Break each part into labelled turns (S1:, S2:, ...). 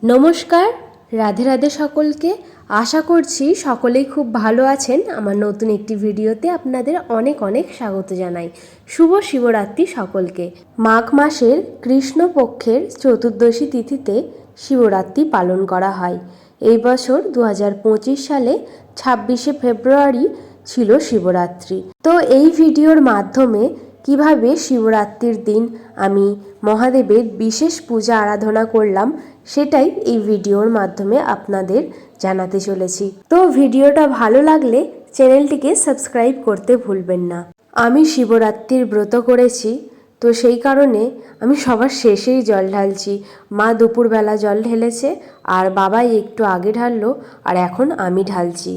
S1: নমস্কার, রাধে রাধে সকলকে। আশা করছি সকলেই খুব ভালো আছেন। আমার নতুন একটি ভিডিওতে আপনাদের অনেক অনেক স্বাগত জানাই। শুভ শিবরাত্রি সকলকে। মাঘ মাসের কৃষ্ণপক্ষের চতুর্দশী তিথিতে শিবরাত্রি পালন করা হয়। এই বছর 2025 সালে 26শে ফেব্রুয়ারি ছিল শিবরাত্রি। তো এই ভিডিওর মাধ্যমে কিভাবে শিবরাত্রির দিন আমি মহাদেবের বিশেষ পূজা আরাধনা করলাম সেটাই এই ভিডিওর মাধ্যমে আপনাদের জানাতে চলেছি। তো ভিডিওটা ভালো লাগলে চ্যানেলটিকে সাবস্ক্রাইব করতে ভুলবেন না। আমি শিবরাত্রির ব্রত করেছি, তো সেই কারণে আমি সবার শেষেই জল ঢালছি। মা দুপুরবেলা জল ঢেলেছে আর বাবাই একটু আগে ঢাললো আর এখন আমি ঢালছি।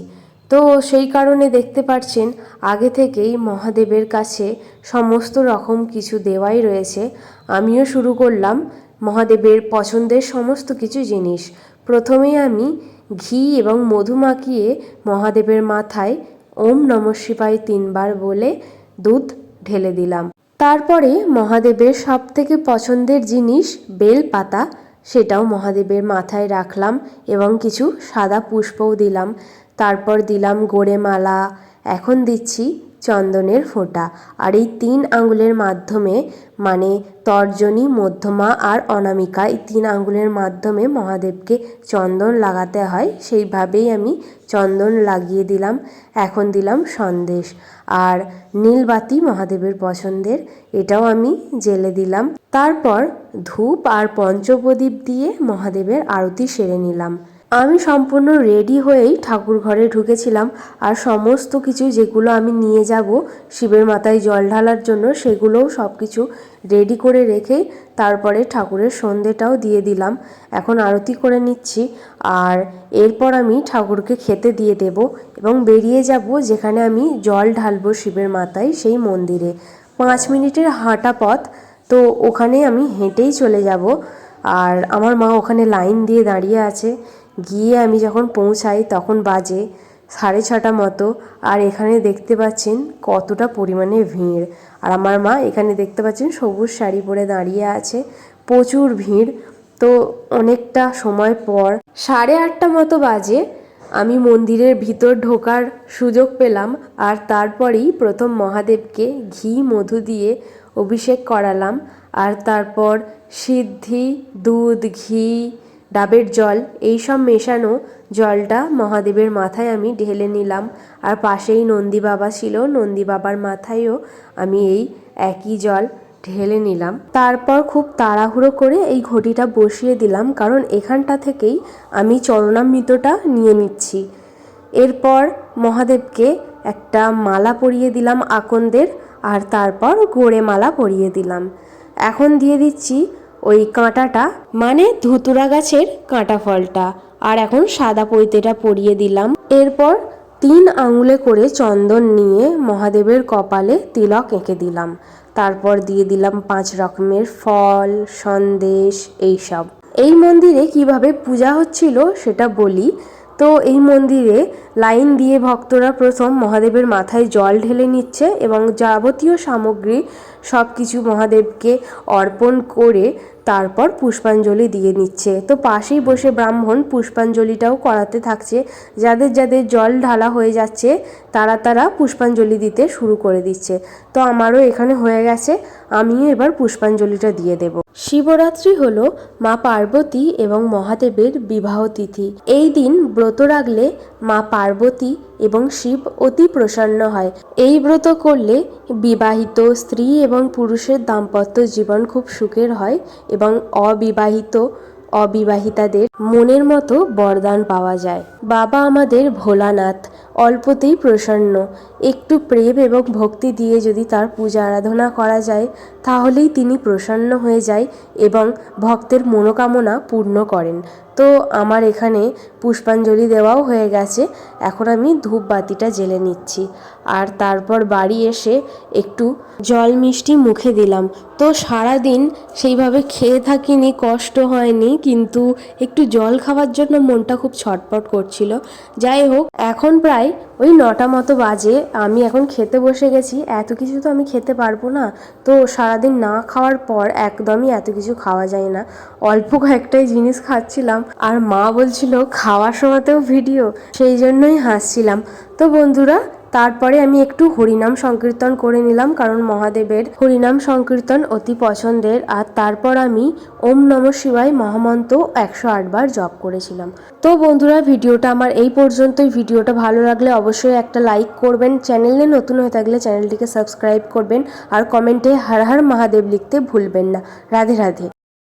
S1: তো সেই কারণে দেখতে পাচ্ছেন আগে থেকেই মহাদেবের কাছে সমস্ত রকম কিছু দেওয়াই রয়েছে। আমিও শুরু করলাম মহাদেবের পছন্দের সমস্ত কিছু জিনিস। প্রথমেই আমি ঘি এবং মধু মাখিয়ে মহাদেবের মাথায় ওম নমঃ শিবায় 3 বার বলে দুধ ঢেলে দিলাম। তারপরে মহাদেবের সবথেকে পছন্দের জিনিস বেল পাতা, সেটাও মহাদেবের মাথায় রাখলাম এবং কিছু সাদা পুষ্পও দিলাম। তারপর দিলাম গোড়ে মালা, এখন দিচ্ছি চন্দনের ফোঁটা। আর এই 3 আঙ্গুলের মাধ্যমে, মানে তর্জনী, মধ্যমা আর অনামিকা, এই 3 আঙ্গুলের মাধ্যমে মহাদেবকে চন্দন লাগাতে হয়। সেইভাবেই আমি চন্দন লাগিয়ে দিলাম। এখন দিলাম সন্দেশ আর নীলবাতি মহাদেবের পছন্দের, এটাও আমি জ্বেলে দিলাম। তারপর ধূপ আর পঞ্চপ্রদীপ দিয়ে মহাদেবের আরতি সেরে নিলাম। আমি সম্পূর্ণ রেডি হয়েই ঠাকুর ঘরে ঢুকেছিলাম আর সমস্ত কিছু যেগুলো আমি নিয়ে যাব শিবের মাথায় জল ঢালার জন্য সেগুলোও সব কিছু রেডি করে রেখেই তারপরে ঠাকুরের সন্ধেটাও দিয়ে দিলাম। এখন আরতি করে নিচ্ছি আর এরপর আমি ঠাকুরকে খেতে দিয়ে দেব এবং বেরিয়ে যাব যেখানে আমি জল ঢালবো শিবের মাথায়, সেই মন্দিরে। 5 মিনিটের হাঁটা পথ, তো ওখানে আমি হেঁটেই চলে যাব। আর আমার মা ওখানে লাইন দিয়ে দাঁড়িয়ে আছে। গিয়ে আমি যখন পৌঁছাই তখন বাজে 6:30 মতো। আর এখানে দেখতে পাচ্ছেন কতটা পরিমাণে ভিড়। আর আমার মা এখানে দেখতে পাচ্ছেন সবুজ শাড়ি পরে দাঁড়িয়ে আছে। প্রচুর ভিড়। তো অনেকটা সময় পর 8:30 মতো বাজে আমি মন্দিরের ভিতর ঢোকার সুযোগ পেলাম। আর তারপরেই প্রথম মহাদেবকে ঘি মধু দিয়ে অভিষেক করালাম। আর তারপর সিদ্ধি, দুধ, ঘি, ডাবের জল এইসব মেশানো জলটা মহাদেবের মাথায় আমি ঢেলে নিলাম। আর পাশেই নন্দী বাবা ছিল, নন্দী বাবার মাথায়ও আমি এই একই জল ঢেলে নিলাম। তারপর খুব তাড়াহুড়ো করে এই ঘটিটা বসিয়ে দিলাম, কারণ এখানটা থেকেই আমি চরণামৃতটা নিয়ে নিচ্ছি। এরপর মহাদেবকে একটা মালা পরিয়ে দিলাম আকন্দের, আর তারপর গোড়ে মালা পরিয়ে দিলাম। এখন দিয়ে দিচ্ছি ওই কাঁটাটা, মানে ধুতুরা গাছের কাঁটা ফলটা। আর এখন সাদা পৈতেটা পরিয়ে দিলাম। এরপর 3 আঙুলে করে চন্দন নিয়ে মহাদেবের কপালে তিলক এঁকে দিলাম। তারপর দিয়ে দিলাম 5 রকমের ফল, সন্দেশ, এইসব। এই মন্দিরে কিভাবে পূজা হচ্ছিল সেটা বলি। তো এই মন্দিরে লাইন দিয়ে ভক্তরা প্রথম মহাদেবের মাথায় জল ঢেলে নিচ্ছে এবং যাবতীয় সামগ্রী সব কিছু মহাদেবকে অর্পণ করে তারপর পুষ্পাঞ্জলি দিয়ে নিচ্ছে। তো পাশেই বসে ব্রাহ্মণ পুষ্পাঞ্জলিটাও করাতে থাকছে। যাদের যাদের জল ঢালা হয়ে যাচ্ছে তারা পুষ্পাঞ্জলি দিতে শুরু করে দিচ্ছে। তো আমারও এখানে হয়ে গেছে, আমিও এবার পুষ্পাঞ্জলিটা দিয়ে দেব। শিবরাত্রি হলো মা পার্বতী এবং মহাদেবের বিবাহ তিথি। এই দিন ব্রত রাখলে মা পার্বতী এবং শিব অতি প্রসন্ন হয়। এই ব্রত করলে বিবাহিত স্ত্রী এবং পুরুষের দাম্পত্য জীবন খুব সুখের হয় এবং অবিবাহিতাদের মনের মতো বরদান পাওয়া যায়। বাবা আমাদের ভোলানাথ অল্পতেই প্রসন্ন। একটু প্রেম এবং ভক্তি দিয়ে যদি তার পূজা আরাধনা করা যায় তাহলেই তিনি প্রসন্ন হয়ে যায় এবং ভক্তের মনোকামনা পূর্ণ করেন। তো আমার এখানে পুষ্পাঞ্জলি দেওয়াও হয়ে গেছে। এখন আমি ধূপবাতিটা জ্বেলে নিচ্ছি আর তারপর বাড়ি এসে একটু জল মিষ্টি মুখে দিলাম। তো সারাদিন সেইভাবে খেয়ে থাকিনি, কষ্ট হয়নি, কিন্তু একটু জল খাওয়ার জন্য মনটা খুব ছটপট করছিল। যাই হোক, এখন প্রায় প্রায় ওই 9টা মতো বাজে। আমি এখন খেতে বসে গেছি। এত কিছু তো আমি খেতে পারবো না, তো সারাদিন না খাওয়ার পর একদমই এত কিছু খাওয়া যায় না। অল্প কয়েকটাই জিনিস খাচ্ছিলাম, আর মা বলছিল খাওয়ার সময়তেও ভিডিও, সেই জন্যই হাসছিলাম। তো বন্ধুরা, তারপরে আমি একটু হরিনাম সংকীর্তন করে নিলাম, কারণ মহাদেবের হরিনাম সংকীর্তন অতি পছন্দের। আর তারপর আমি ওম নমঃ শিবায় মহামন্ত্র 108 বার জপ করেছিলাম। তো বন্ধুরা, ভিডিওটা আমার এই পর্যন্তই। ভিডিওটা ভালো লাগলে অবশ্যই একটা লাইক করবেন, চ্যানেলে নতুন হয়ে থাকলে চ্যানেলটিকে সাবস্ক্রাইব করবেন, আর কমেন্টে হর হর মহাদেব লিখতে ভুলবেন না। রাধে রাধে।